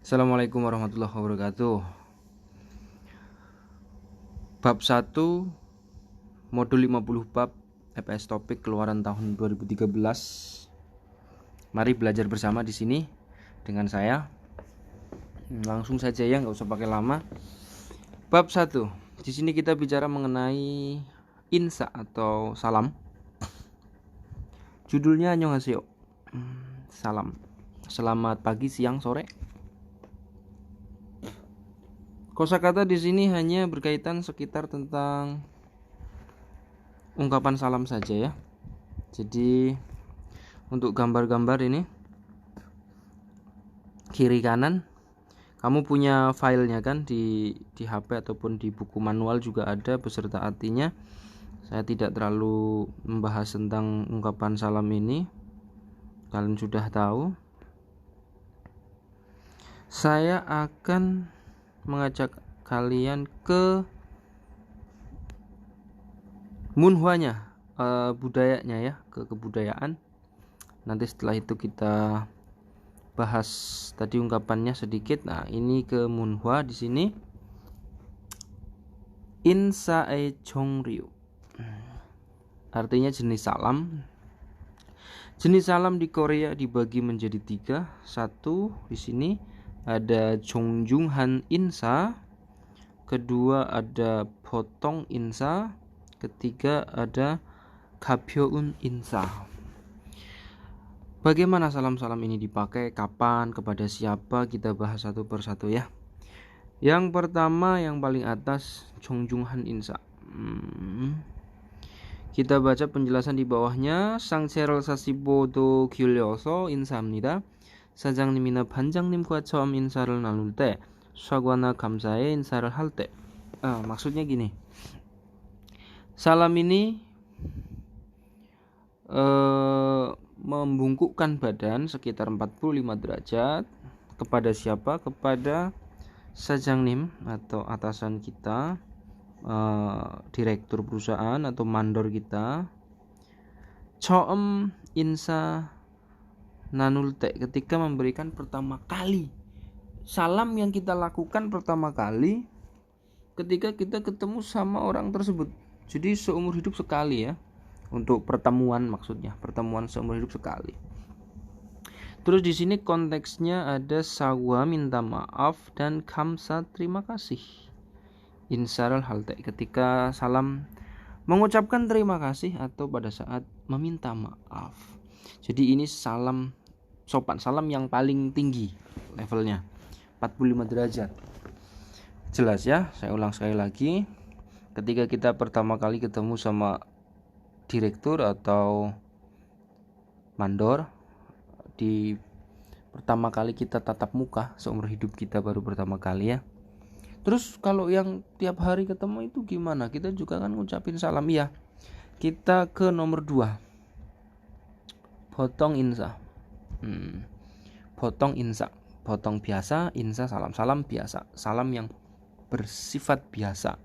Assalamualaikum warahmatullahi wabarakatuh. Bab 1 modul 50 bab EPS topik keluaran tahun 2013. Mari belajar bersama di sini dengan saya. Langsung saja ya, nggak usah pakai lama. Bab 1. Di sini kita bicara mengenai insa atau salam. Judulnya annyeonghaseyo. Salam. Selamat pagi, siang, sore. Kosakata di sini hanya berkaitan sekitar tentang ungkapan salam saja ya. Jadi untuk gambar-gambar ini kiri kanan kamu punya filenya kan di HP ataupun di buku manual juga ada beserta artinya. Saya tidak terlalu membahas tentang ungkapan salam ini. Kalian sudah tahu. Saya akan mengajak kalian ke munhwanya, budayanya ya, ke kebudayaan. Nanti setelah itu kita bahas tadi ungkapannya sedikit. Nah, ini ke munhwa di sini. Insae jongryu. Artinya jenis salam. Jenis salam di Korea dibagi menjadi 3. Satu di sini ada jongjunghan insa, kedua ada potong insa, ketiga ada gabyoun insa. Bagaimana salam-salam ini dipakai, kapan, kepada siapa, kita bahas satu persatu ya. Yang pertama yang paling atas jongjunghan insa. Kita baca penjelasan di bawahnya. 상체를 사시보도 기울여서 인사합니다. 사장님이나 반장님과 처음 인사를 나눌 때 사과나 감사의 인사를 할 때. Maksudnya gini. Salam ini membungkukkan badan sekitar 45 derajat. Kepada siapa? Kepada sajangnim atau atasan kita, direktur perusahaan atau mandor kita. Choem insa nanulte, ketika memberikan pertama kali. Salam yang kita lakukan pertama kali ketika kita ketemu sama orang tersebut. Jadi seumur hidup sekali ya. Untuk pertemuan maksudnya, pertemuan seumur hidup sekali. Terus di sini konteksnya ada sawa minta maaf dan kamsa terima kasih. Insaral halte, ketika salam mengucapkan terima kasih atau pada saat meminta maaf. Jadi ini salam sopan, salam yang paling tinggi levelnya 45 derajat. Jelas ya, saya ulang sekali lagi. Ketika kita pertama kali ketemu sama direktur atau mandor, di pertama kali kita tatap muka seumur hidup kita baru pertama kali ya. Terus kalau yang tiap hari ketemu itu gimana? Kita juga kan ngucapin salam ya. Kita ke nomor 2. Potong insa. Potong insa. Potong biasa, insa salam. Salam biasa. Salam yang bersifat biasa.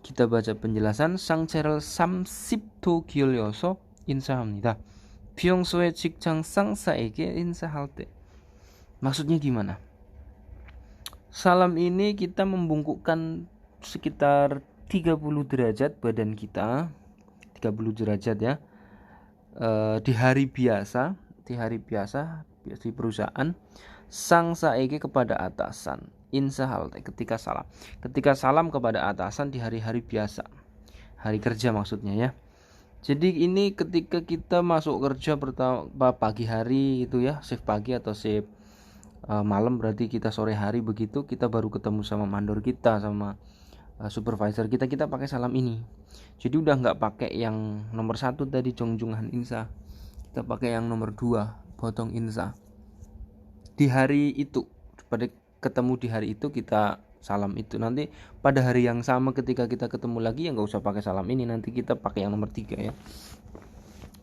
Kita baca penjelasan. 상체를 30도 기울여서 인사합니다. 평소에 직장 상사에게 인사할 때. Maksudnya gimana? Salam ini kita membungkukkan sekitar 30 derajat badan kita. 30 derajat ya. Di hari biasa di perusahaan, sang saege kepada atasan, insa halte, ketika salam kepada atasan di hari-hari biasa, hari kerja maksudnya ya. Jadi ini ketika kita masuk kerja pagi hari itu ya, shift pagi atau shift malam, berarti kita sore hari begitu, kita baru ketemu sama mandor kita, sama supervisor kita pakai salam ini. Jadi udah nggak pakai yang nomor 1 tadi jongjunghan insa, kita pakai yang nomor 2 potong insa. Di hari itu, pada ketemu di hari itu kita salam itu. Nanti pada hari yang sama ketika kita ketemu lagi ya nggak usah pakai salam ini, nanti kita pakai yang nomor 3 ya.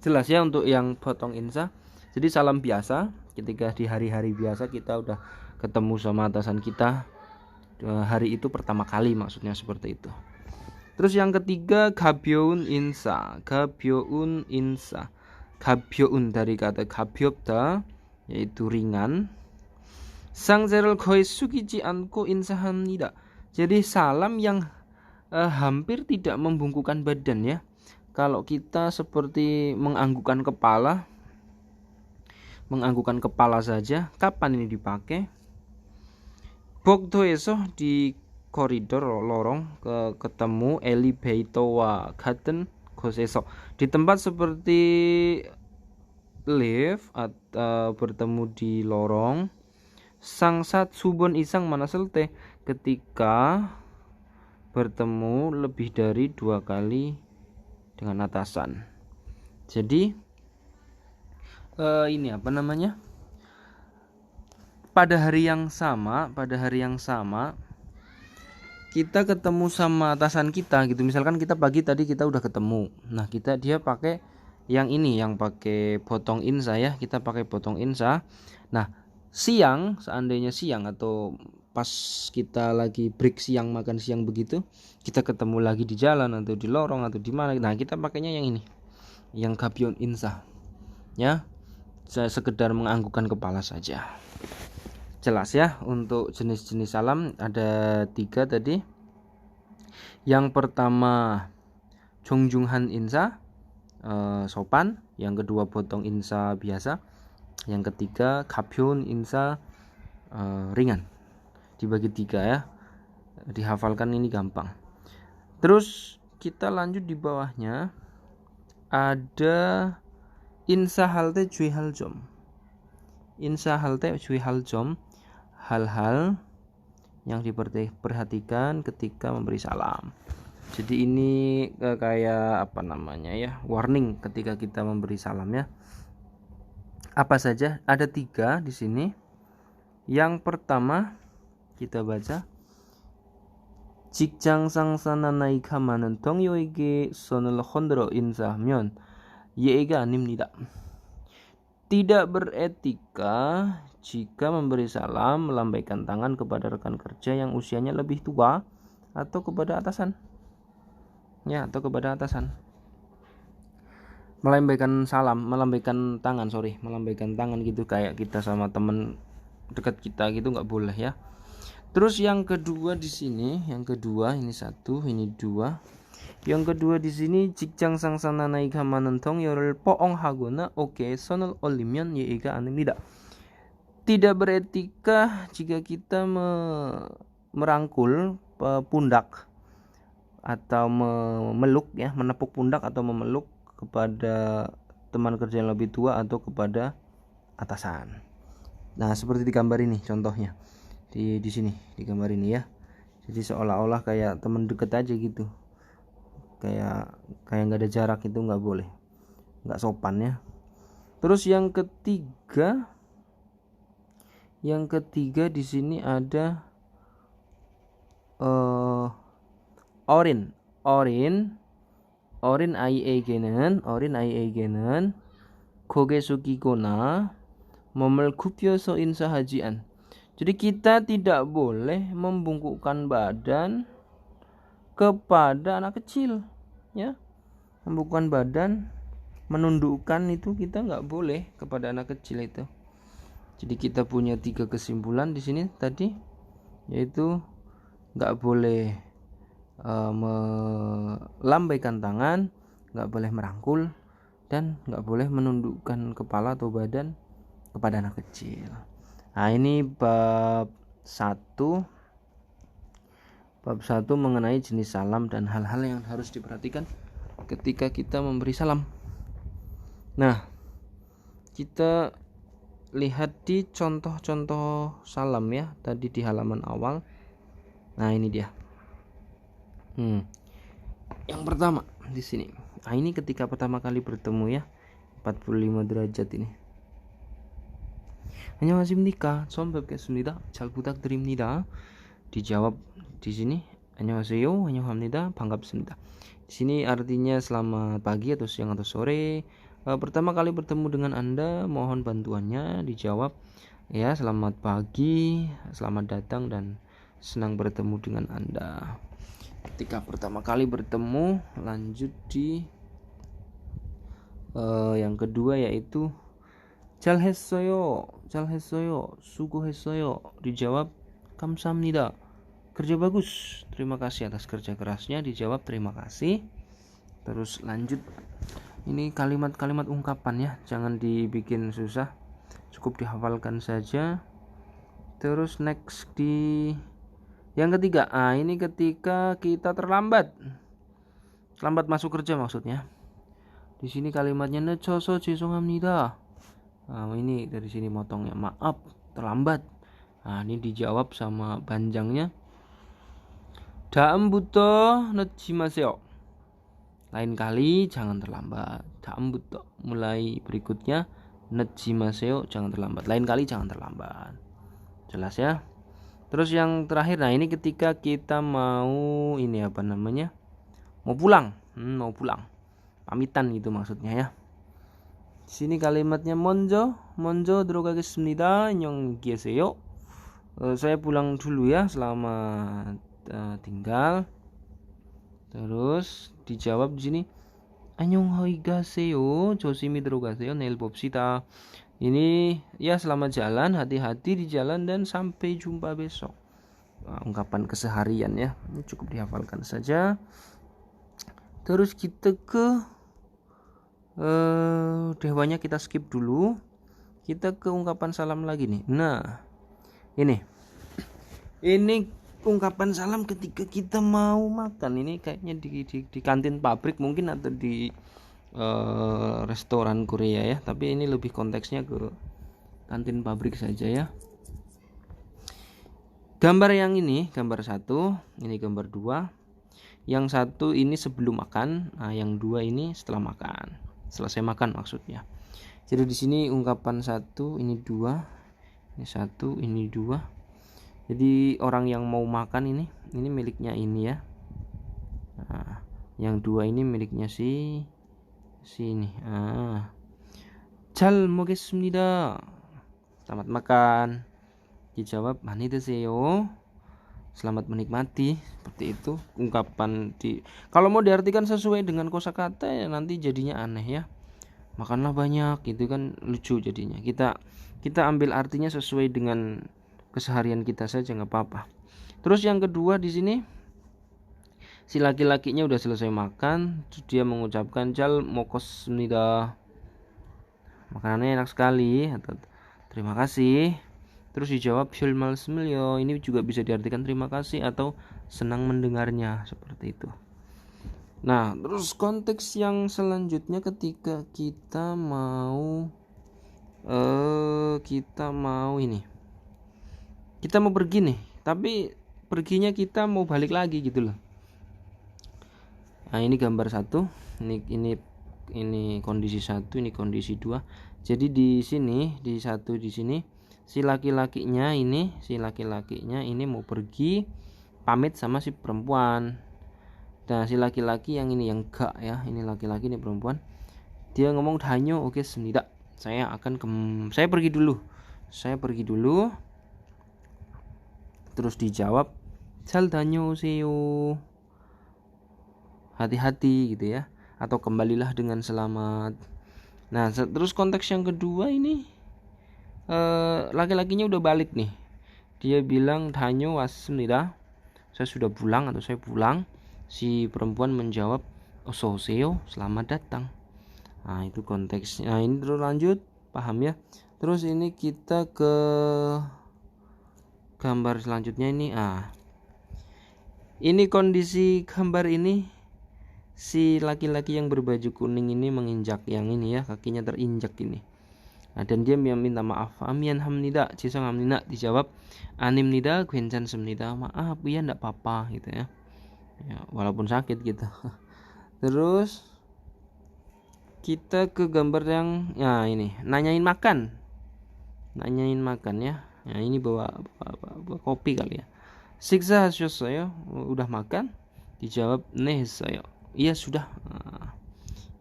Jelas ya untuk yang potong insa. Jadi salam biasa ketika di hari-hari biasa kita udah ketemu sama atasan kita, hari itu pertama kali, maksudnya seperti itu. Terus yang ketiga gabyoun insa. Gabyoun dari kata gabyopda, yaitu ringan. 상체를 거의 숙이지 않고 인사합니다. Jadi salam yang hampir tidak membungkukkan badan ya. Kalau kita seperti menganggukkan kepala saja, kapan ini dipakai? 복도에서 di koridor lorong ketemu 엘리베이터와 같은 곳에서, di tempat seperti lift atau bertemu di lorong. Sangsat subon isang manasel teh, ketika bertemu lebih dari 2 kali dengan atasan. Jadi ini apa namanya? Pada hari yang sama kita ketemu sama atasan kita gitu. Misalkan kita pagi tadi kita udah ketemu. Nah, dia pakai yang ini, yang pakai potong insa ya. Kita pakai potong insa. Nah, siang, seandainya siang atau pas kita lagi break siang, makan siang begitu, kita ketemu lagi di jalan atau di lorong atau di mana. Nah, kita pakainya yang ini, yang gabyon insa ya. Saya sekedar menganggukkan kepala saja. Jelas ya. Untuk jenis-jenis salam ada 3 tadi. Yang pertama jongjunghan insa, sopan. Yang kedua potong insa biasa. Yang ketiga gabyon insa, ringan. Dibagi 3 ya. Dihafalkan ini gampang. Terus kita lanjut di bawahnya. Ada insa halte juy haljom. Insa halte juy haljom, hal-hal yang diperhatikan ketika memberi salam. Jadi ini kayak apa namanya ya, warning ketika kita memberi salam ya. Apa saja? Ada 3 di sini. Yang pertama kita baca, 직장 상사나 나이가 많은 동료에게 손을 흔들어 인사하면 예의가 아닙니다. Tidak beretika jika memberi salam melambaikan tangan kepada rekan kerja yang usianya lebih tua atau kepada atasan. Ya, atau kepada atasan. Melambaikan tangan gitu kayak kita sama teman dekat kita gitu nggak boleh ya. Terus yang kedua di sini, ini 1, ini 2. Yang kedua di sini, 직장 상사나 나이가 많은 동료를 포옹하거나 어깨에 손을 올리면 예의가 아닙니다. Tidak beretika jika kita merangkul pundak atau memeluk ya, menepuk pundak atau memeluk kepada teman kerja yang lebih tua atau kepada atasan. Nah, seperti di gambar ini contohnya. Di sini di gambar ini ya. Jadi seolah-olah kayak teman deket aja gitu. Kayak nggak ada jarak, itu nggak boleh, nggak sopan ya. Terus yang ketiga di sini ada orin 아이에게는 고개 숙이거나 몸을 굽혀서 인사하지 않. Jadi kita tidak boleh membungkukkan badan kepada anak kecil ya. Membungkukkan badan, menundukkan itu kita nggak boleh kepada anak kecil itu. Jadi kita punya 3 kesimpulan di sini tadi, yaitu nggak boleh melambaikan tangan, nggak boleh merangkul, dan nggak boleh menundukkan kepala atau badan kepada anak kecil. Nah, ini bab 1 mengenai jenis salam dan hal-hal yang harus diperhatikan ketika kita memberi salam. Nah, kita lihat di contoh-contoh salam ya, tadi di halaman awal. Nah, ini dia. Yang pertama di sini. Nah, ini ketika pertama kali bertemu ya, 45 derajat ini. 안녕하십니까? 처음 뵙겠습니다. 잘 부탁드립니다. Dijawab di sini, 안녕하세요, 안녕합니다, 반갑습니다. Di sini artinya selamat pagi atau siang atau sore. Pertama kali bertemu dengan Anda, mohon bantuannya. Dijawab, ya, selamat pagi, selamat datang, dan senang bertemu dengan Anda. Ketika pertama kali bertemu, lanjut di yang kedua, yaitu 잘 했어요, 잘했어요. 수고했어요. Dijawab 감사합니다. Kerja bagus. Terima kasih atas kerja kerasnya. Dijawab terima kasih. Terus lanjut. Ini kalimat-kalimat ungkapan ya. Jangan dibikin susah. Cukup dihafalkan saja. Terus next di yang ketiga. Ini ketika kita terlambat. Terlambat masuk kerja maksudnya. Di sini kalimatnya 늦어서 죄송합니다. Ini dari sini motongnya, maaf terlambat. Ini dijawab sama banjangnya. 다음부터 늦지 마세요. Lain kali jangan terlambat. 다음부터 mulai berikutnya 늦지 마세요, jangan terlambat. Lain kali jangan terlambat. Jelas ya? Terus yang terakhir, ini ketika kita mau mau pulang. Mau pulang. Pamitan gitu maksudnya ya. Di sini kalimatnya 먼저 들어가겠습니다. 안녕히 계세요. Saya pulang dulu ya, selamat tinggal. Terus dijawab di sini 안녕히 가세요. 조심히 들어가세요. 내일 봅시다. Ini ya selamat jalan, hati-hati di jalan dan sampai jumpa besok. Ungkapan keseharian ya. Ini cukup dihafalkan saja. Terus kita ke dewanya kita skip dulu. Kita ke ungkapan salam lagi nih. Nah, ini ungkapan salam ketika kita mau makan. Ini kayaknya di kantin pabrik mungkin, atau di restoran Korea ya. Tapi ini lebih konteksnya ke kantin pabrik saja ya. Gambar yang ini gambar 1, ini gambar 2. Yang 1 ini sebelum makan, yang 2 ini setelah makan. Selesai makan maksudnya. Jadi di sini ungkapan 1, ini 2, ini 1, ini 2. Jadi orang yang mau makan ini miliknya ini ya. Yang 2 ini miliknya si ini. 잘 먹겠습니다. Selamat makan. Dijawab 많이 드세요. Selamat menikmati. Seperti itu ungkapan kalau mau diartikan sesuai dengan kosakata ya nanti jadinya aneh ya. Makanlah banyak gitu kan, lucu jadinya. Kita ambil artinya sesuai dengan keseharian kita saja, nggak apa-apa. Terus yang kedua di sini si laki-lakinya udah selesai makan, terus dia mengucapkan 잘 먹었습니다. Makanannya enak sekali, atau terima kasih. Terus dijawab 별 말씀을요. Ini juga bisa diartikan terima kasih atau senang mendengarnya, seperti itu. Nah, terus konteks yang selanjutnya ketika kita mau kita mau pergi nih, tapi perginya kita mau balik lagi gitu loh. Nah, ini gambar 1, ini kondisi 1, ini kondisi 2. Jadi di sini, di 1 di sini si laki-lakinya ini mau pergi pamit sama si perempuan. Nah, si laki-laki yang ini yang gak ya, ini laki-laki, ini perempuan. Dia ngomong 다녀오겠습니다. Saya pergi dulu. Terus dijawab 잘 다녀오세요. Hati-hati gitu ya, atau kembalilah dengan selamat. Nah, terus konteks yang kedua ini laki-lakinya udah balik nih. Dia bilang 다녀왔습니다. Saya sudah pulang atau saya pulang. Si perempuan menjawab 어서 오세요. Selamat datang. Nah, itu konteksnya. Nah, ini terus lanjut, paham ya? Terus ini kita ke gambar selanjutnya ini. Ini kondisi gambar ini si laki-laki yang berbaju kuning ini menginjak yang ini ya, kakinya terinjak ini. Nah, dan dia minta maaf. 미안합니다. 죄송합니다. Dijawab 아닙니다. 괜찮습니다. Maaf ya, enggak apa-apa gitu ya. Walaupun sakit gitu. Terus kita ke gambar yang ini, nanyain makan ya. Nah, ini bawa kopi kali ya. 식사하셨어요? Udah makan? Dijawab 네 했어요. Iya sudah.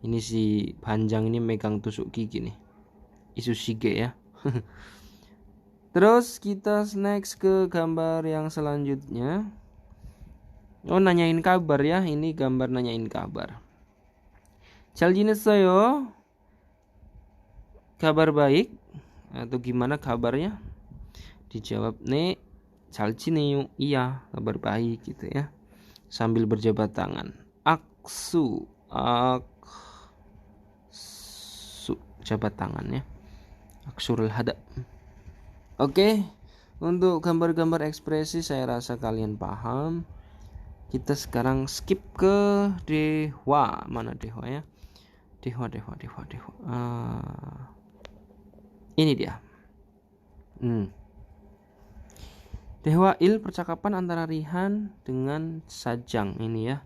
Ini si panjang ini megang tusuk gigi nih. Isushige ya. Terus kita next ke gambar yang selanjutnya. Nanyain kabar ya. Ini gambar nanyain kabar. 잘 지냈어요? Kabar baik atau gimana kabarnya? Dijawab 네 잘 지내요. Iya, kabar baik gitu ya. Sambil berjabat tangan. Aksu, jabat tangannya. Aksurul hada. Oke, untuk gambar-gambar ekspresi saya rasa kalian paham. Kita sekarang skip ke Dewa. Mana Dewa ya? Dewa. Ini dia. Dewa Il, percakapan antara Rihan dengan Sajang ini ya.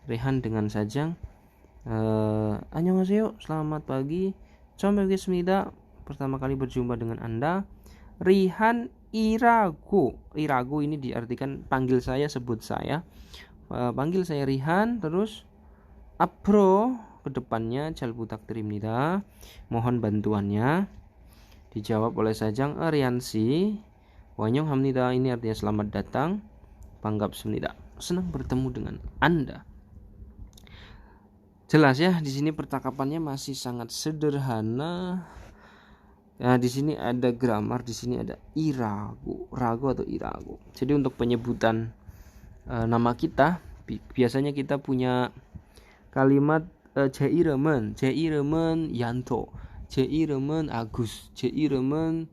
Rihan dengan Sajang. Annyeonghaseyo, selamat pagi. 처음 뵙겠습니다. Pertama kali berjumpa dengan Anda. Rihan Irago. Irago ini diartikan panggil saya, sebut saya. Panggil saya Rihan. Terus 앞으로, kedepannya 잘 부탁드립니다. Mohon bantuannya. Dijawab oleh Sajang, Rihan si 환영합니다. Ini artinya selamat datang. 반갑습니다. Senang bertemu dengan Anda. Jelas ya, di sini percakapannya masih sangat sederhana. Nah, di sini ada grammar, di sini ada irago, rago atau irago. Jadi untuk penyebutan nama kita, biasanya kita punya kalimat 제 이름은 Yanto, 제 이름은 Agus, 제 이름은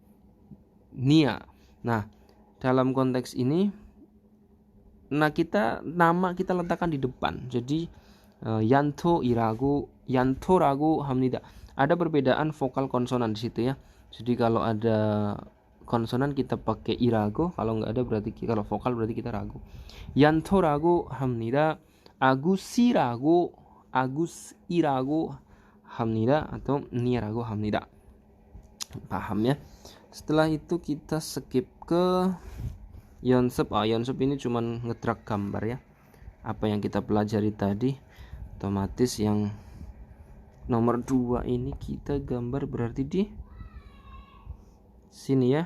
Nia. Nah, dalam konteks ini, nama kita letakkan di depan. Jadi Yantorago 합니다. Ada perbedaan vokal konsonan di situ ya. Jadi kalau ada konsonan kita pakai irago, kalau nggak ada berarti kalau vokal berarti kita rago. Yantorago 합니다. Agus irago 합니다 atau niarago 합니다. Paham ya? Setelah itu kita skip ke Yonsep. Yonsep ini cuman ngedrag gambar ya. Apa yang kita pelajari tadi. Otomatis yang nomor 2 ini kita gambar berarti di sini ya.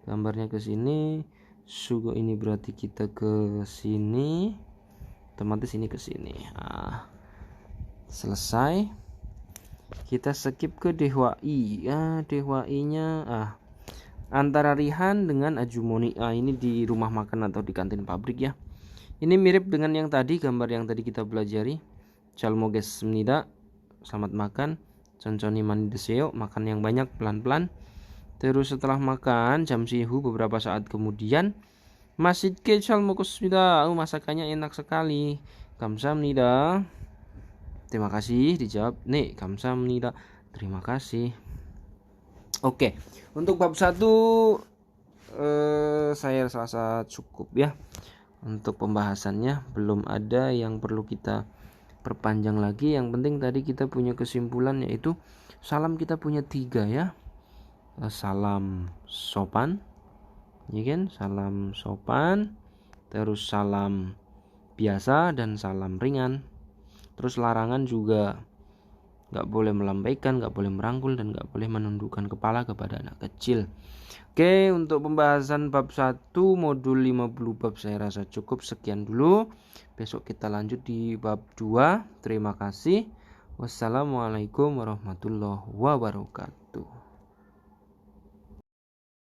Gambarnya ke sini. Sugo ini berarti kita ke sini. Otomatis ini ke sini. Selesai. Kita skip ke Dehwai. Dehwai-nya antara Rihan dengan Ajumoni. Ini di rumah makan atau di kantin pabrik ya. Ini mirip dengan yang tadi, gambar yang tadi kita pelajari. 잘 먹겠습니다. Selamat makan. 천천히 많이 드세요. Makan yang banyak, pelan-pelan. Terus setelah makan, 잠시 후 beberapa saat kemudian, 맛있게 잘 먹었습니다. Masakannya enak sekali. 감사합니다. Terima kasih. Dijawab, 네, 감사합니다. Terima kasih. Oke, untuk bab 1 saya rasa cukup ya. Untuk pembahasannya belum ada yang perlu kita perpanjang lagi. Yang penting tadi kita punya kesimpulan, yaitu salam kita punya 3 ya. Salam sopan, ya kan? Salam sopan, terus salam biasa dan salam ringan. Terus larangan juga nggak boleh melambaikan, nggak boleh merangkul, dan nggak boleh menundukkan kepala kepada anak kecil. Oke, untuk pembahasan bab 1 modul 50 bab saya rasa cukup sekian dulu. Besok kita lanjut di bab 2. Terima kasih. Wassalamualaikum warahmatullahi wabarakatuh.